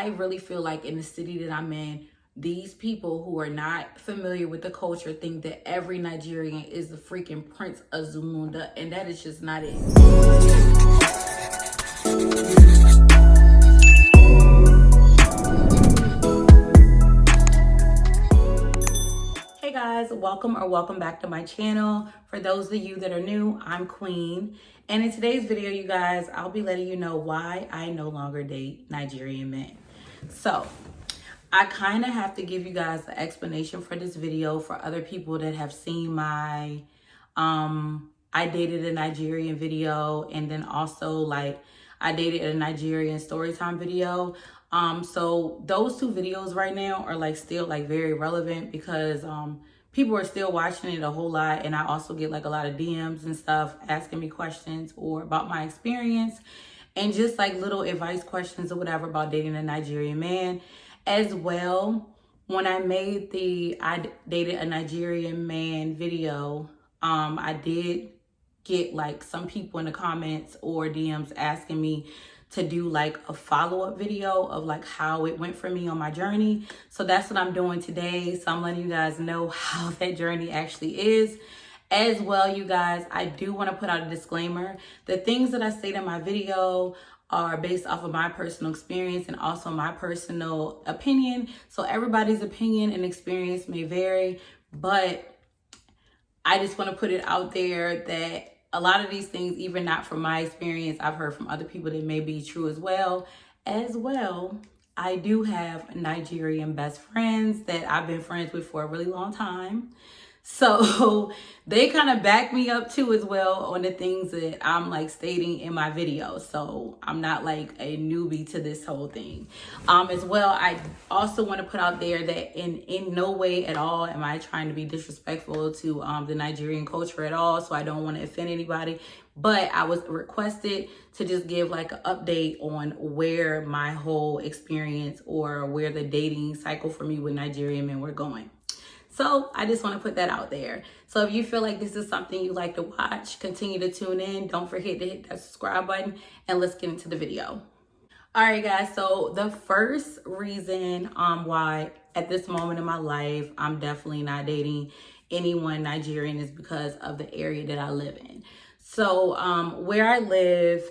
I really feel like in the city that I'm in, these people who are not familiar with the culture think that every Nigerian is the freaking Prince of Zamunda, and that is just not it. Hey guys, welcome back to my channel. For those of you that are new, I'm Queen, and in today's video, you guys, I'll be letting you know why I no longer date Nigerian men. So I kind of have to give you guys the explanation for this video for other people that have seen my I dated a Nigerian video, and then also like I dated a Nigerian StoryTime video. So those two videos right now are like still like very relevant because people are still watching it a whole lot, and I also get like a lot of DMs and stuff asking me questions or about my experience and just like little advice questions or whatever about dating a Nigerian man. As well, when I made the I dated a Nigerian man video, I did get like some people in the comments or DMs asking me to do like a follow-up video of like how it went for me on my journey. So that's what I'm doing today. So I'm letting you guys know how that journey actually is. As well, you guys, I do want to put out a disclaimer. The things that I state in my video are based off of my personal experience and also my personal opinion. So everybody's opinion and experience may vary, but I just want to put it out there that a lot of these things, even not from my experience, I've heard from other people that may be true as well. As well, I do have Nigerian best friends that I've been friends with for a really long time. So they kind of back me up too as well on the things that I'm like stating in my video. So I'm not like a newbie to this whole thing. As well, I also want to put out there that in no way at all am I trying to be disrespectful to the Nigerian culture at all. So I don't want to offend anybody. But I was requested to just give like an update on where my whole experience or where the dating cycle for me with Nigerian men were going. So I just want to put that out there. So if you feel like this is something you like to watch, continue to tune in. Don't forget to hit that subscribe button, and let's get into the video. All right, guys. So the first reason why at this moment in my life, I'm definitely not dating anyone Nigerian is because of the area that I live in. So where I live,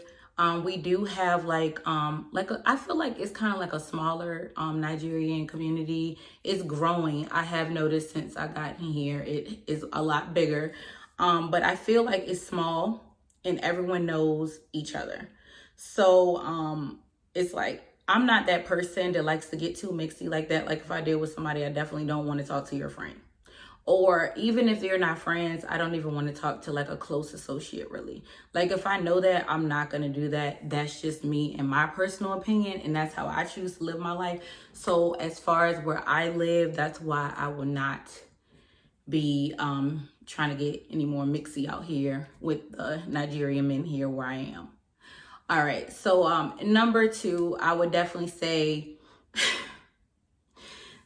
we do have like I feel like it's kind of like a smaller Nigerian community. It's growing. I have noticed since I got in here, it is a lot bigger. But I feel like it's small and everyone knows each other. So it's like I'm not that person that likes to get too mixy like that. Like if I deal with somebody, I definitely don't want to talk to your friend. Or even if they're not friends, I don't even want to talk to like a close associate really. Like if I know that, I'm not going to do that. That's just me and my personal opinion. And that's how I choose to live my life. So as far as where I live, that's why I will not be trying to get any more mixy out here with the Nigerian men here where I am. All right. So number two, I would definitely say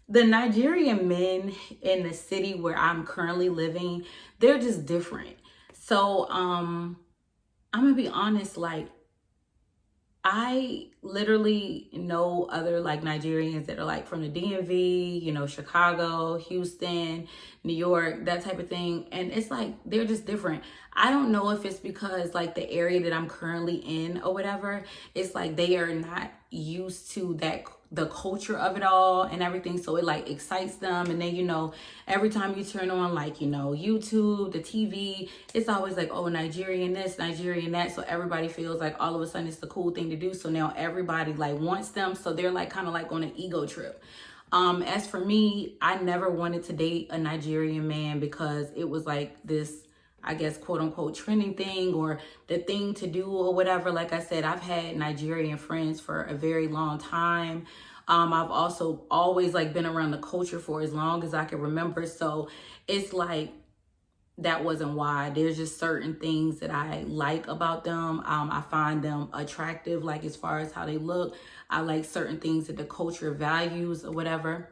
the Nigerian men in the city where I'm currently living, they're just different. So I'm gonna be honest, like I literally know other like Nigerians that are like from the DMV, you know, Chicago, Houston, New York, that type of thing. And it's like, they're just different. I don't know if it's because like the area that I'm currently in or whatever, it's like they are not used to the culture of it all and everything. So it like excites them. And then, you know, every time you turn on like, you know, YouTube, the TV, it's always like, oh, Nigerian this, Nigerian that. So everybody feels like all of a sudden it's the cool thing to do. So now everybody like wants them. So they're like kind of like on an ego trip. As for me, I never wanted to date a Nigerian man because it was like this, I guess, quote unquote trending thing or the thing to do or whatever. Like I said, I've had Nigerian friends for a very long time. I've also always like been around the culture for as long as I can remember. So it's like, that wasn't why. There's just certain things that I like about them. I find them attractive, like as far as how they look. I like certain things that the culture values or whatever.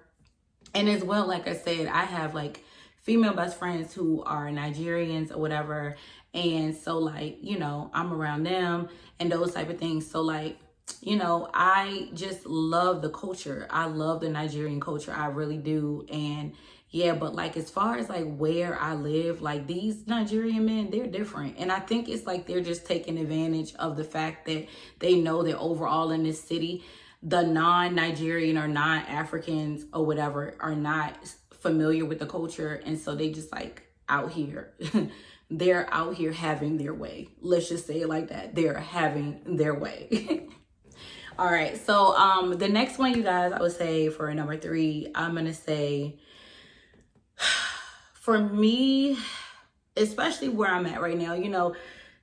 And as well, like I said, I have like female best friends who are Nigerians or whatever. And so like, you know, I'm around them and those type of things. So like, you know, I just love the culture. I love the Nigerian culture. I really do. And yeah, but like as far as like where I live, like these Nigerian men, they're different. And I think it's like they're just taking advantage of the fact that they know that overall in this city, the non-Nigerian or non-Africans or whatever are not familiar with the culture. And so they just like out here. They're out here having their way. Let's just say it like that. They're having their way. All right, so the next one, you guys, I would say for number 3, I'm gonna say, for me, especially where I'm at right now, you know,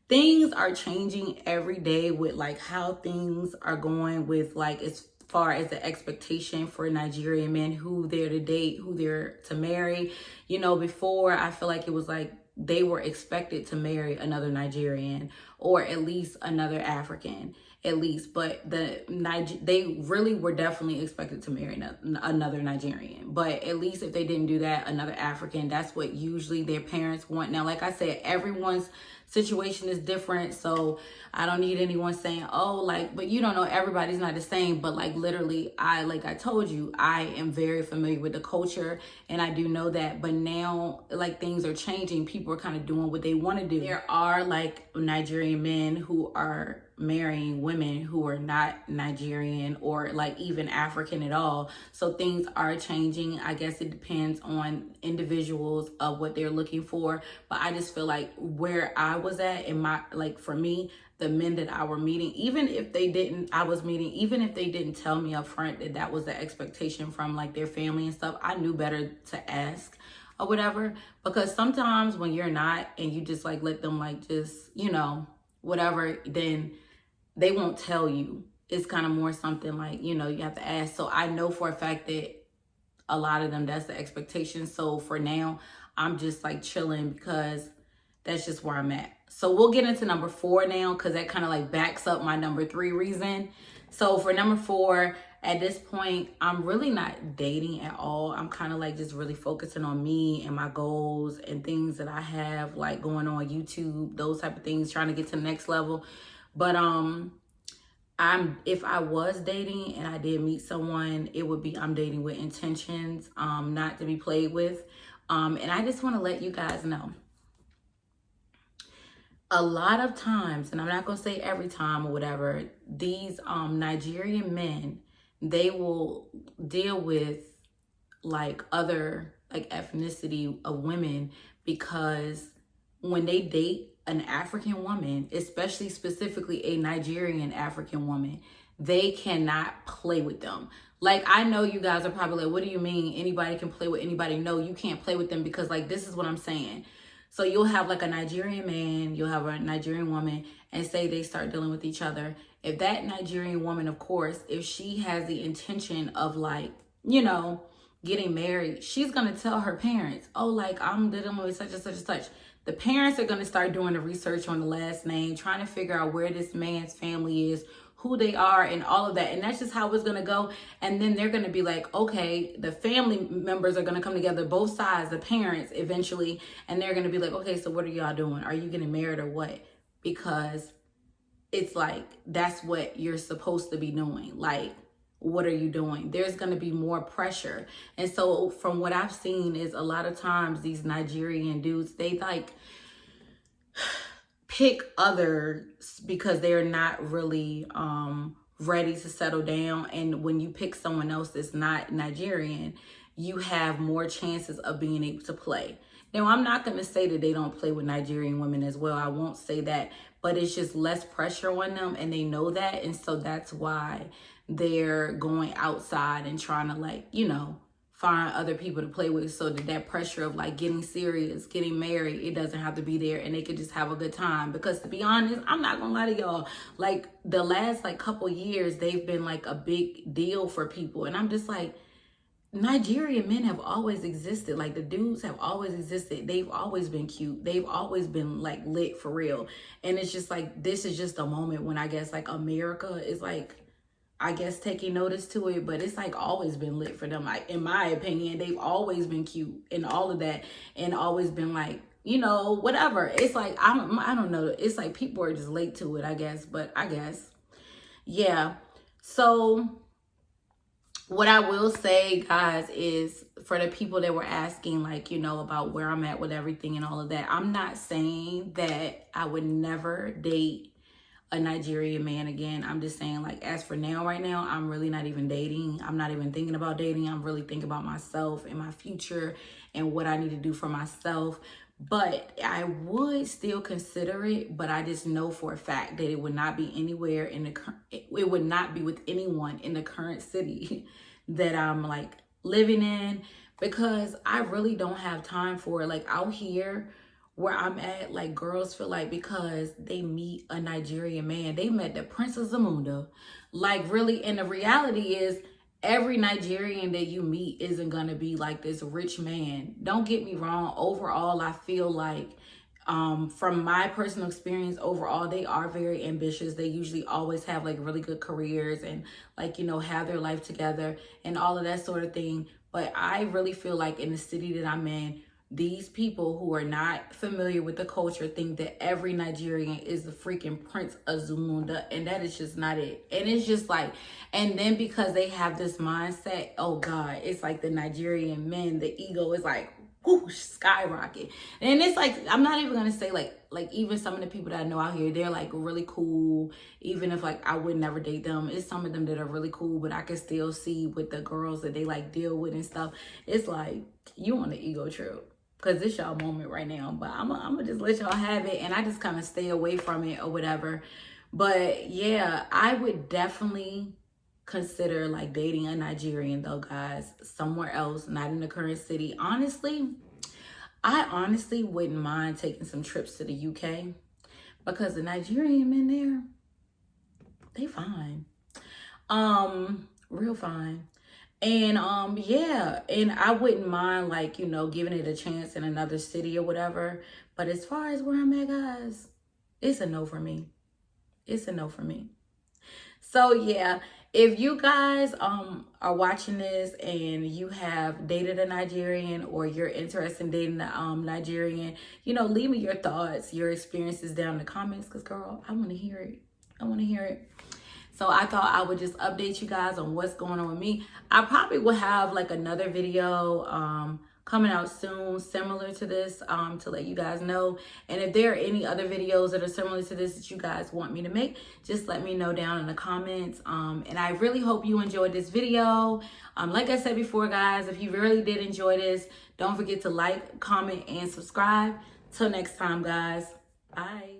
things are changing every day with like how things are going with like as far as the expectation for Nigerian men, who they're to date, who they're to marry. You know, before I feel like it was like they were expected to marry another Nigerian or at least another African. At least, but they really were definitely expected to marry another Nigerian. But at least if they didn't do that, another African, that's what usually their parents want. Now, like I said, everyone's situation is different, so I don't need anyone saying, oh, like, but you don't know, everybody's not the same. But like literally, like I told you, I am very familiar with the culture, and I do know that. But now, like, things are changing. People are kind of doing what they want to do. There are like Nigerian men who are marrying women who are not Nigerian or like even African at all. So things are changing. I guess it depends on individuals of what they're looking for. But I just feel like where I was at in my, like for me, the men that I were meeting, even if they didn't tell me up front that that was the expectation from like their family and stuff, I knew better to ask or whatever. Because sometimes when you're not and you just like let them like just, you know, whatever, then they won't tell you. It's kind of more something like, you know, you have to ask. So I know for a fact that a lot of them, that's the expectation. So for now, I'm just like chilling because that's just where I'm at. So we'll get into number 4 now, because that kind of like backs up my number 3 reason. So for number 4, at this point, I'm really not dating at all. I'm kind of like just really focusing on me and my goals and things that I have like going on YouTube, those type of things, trying to get to the next level. But if I was dating and I did meet someone, it would be I'm dating with intentions, not to be played with. And I just want to let you guys know, a lot of times, and I'm not gonna say every time or whatever, these Nigerian men, they will deal with like other like ethnicity of women, because when they date an African woman, especially specifically a Nigerian African woman, they cannot play with them. Like, I know you guys are probably like, what do you mean anybody can play with anybody? No, you can't play with them, because like, this is what I'm saying. So you'll have like a Nigerian man, you'll have a Nigerian woman, and say they start dealing with each other. If that Nigerian woman, of course, if she has the intention of like, you know, getting married, she's going to tell her parents, oh, like I'm dealing with such and such and such. The parents are going to start doing the research on the last name, trying to figure out where this man's family is, who they are, and all of that. And that's just how it's going to go. And then they're going to be like, okay, the family members are going to come together, both sides, the parents eventually. And they're going to be like, okay, so what are y'all doing? Are you getting married or what? Because it's like, that's what you're supposed to be doing. Like, what are you doing? There's going to be more pressure. And so from what I've seen is a lot of times these Nigerian dudes, they like pick others because they're not really ready to settle down. And when you pick someone else that's not Nigerian, you have more chances of being able to play. Now, I'm not going to say that they don't play with Nigerian women as well. I won't say that, but it's just less pressure on them, and they know that. And so that's why they're going outside and trying to like, you know, find other people to play with, so that that pressure of like getting serious, getting married, it doesn't have to be there, and they could just have a good time. Because to be honest, I'm not gonna lie to y'all, like the last like couple years, they've been like a big deal for people. And I'm just like, Nigerian men have always existed. Like, the dudes have always existed. They've always been cute. They've always been like lit for real. And it's just like, this is just a moment when I guess like America is like, I guess taking notice to it, but it's like always been lit for them. Like, in my opinion, they've always been cute and all of that, and always been like, you know, whatever. It's like, I don't know. It's like people are just late to it, I guess. But I guess, yeah. So what I will say, guys, is for the people that were asking, like, you know, about where I'm at with everything and all of that, I'm not saying that I would never date a Nigerian man again. I'm just saying, like, as for now, right now, I'm really not even dating. I'm not even thinking about dating. I'm really thinking about myself and my future and what I need to do for myself. But I would still consider it, but I just know for a fact that it would not be anywhere in the it would not be with anyone in the current city that I'm like living in, because I really don't have time for it. Like out here where I'm at, like girls feel like because they meet a Nigerian man, they met the Prince of Zamunda. Like really, and the reality is every Nigerian that you meet isn't gonna be like this rich man. Don't get me wrong. Overall, I feel like from my personal experience, overall, they are very ambitious. They usually always have like really good careers and like, you know, have their life together and all of that sort of thing. But I really feel like in the city that I'm in, these people who are not familiar with the culture think that every Nigerian is the freaking Prince of Zamunda, and that is just not it. And it's just like, and then because they have this mindset, oh God, it's like the Nigerian men, the ego is like, whoosh, skyrocket. And it's like, I'm not even gonna say like even some of the people that I know out here, they're like really cool. Even if like I would never date them, it's some of them that are really cool, but I can still see with the girls that they like deal with and stuff, it's like you on the ego trip. Because this y'all moment right now. But I'm gonna just let y'all have it. And I just kind of stay away from it or whatever. But yeah, I would definitely consider like dating a Nigerian though, guys. Somewhere else, not in the current city. Honestly, I honestly wouldn't mind taking some trips to the UK. Because the Nigerian men there, they fine. Real fine. And yeah, and I wouldn't mind like, you know, giving it a chance in another city or whatever. But as far as where I'm at, guys, it's a no for me. It's a no for me. So yeah, if you guys are watching this and you have dated a Nigerian or you're interested in dating a Nigerian, you know, leave me your thoughts, your experiences down in the comments, because girl, I want to hear it. I want to hear it. So I thought I would just update you guys on what's going on with me. I probably will have like another video coming out soon similar to this to let you guys know. And if there are any other videos that are similar to this that you guys want me to make, just let me know down in the comments. And I really hope you enjoyed this video. Like I said before, guys, if you really did enjoy this, don't forget to like, comment, and subscribe. Till next time, guys. Bye.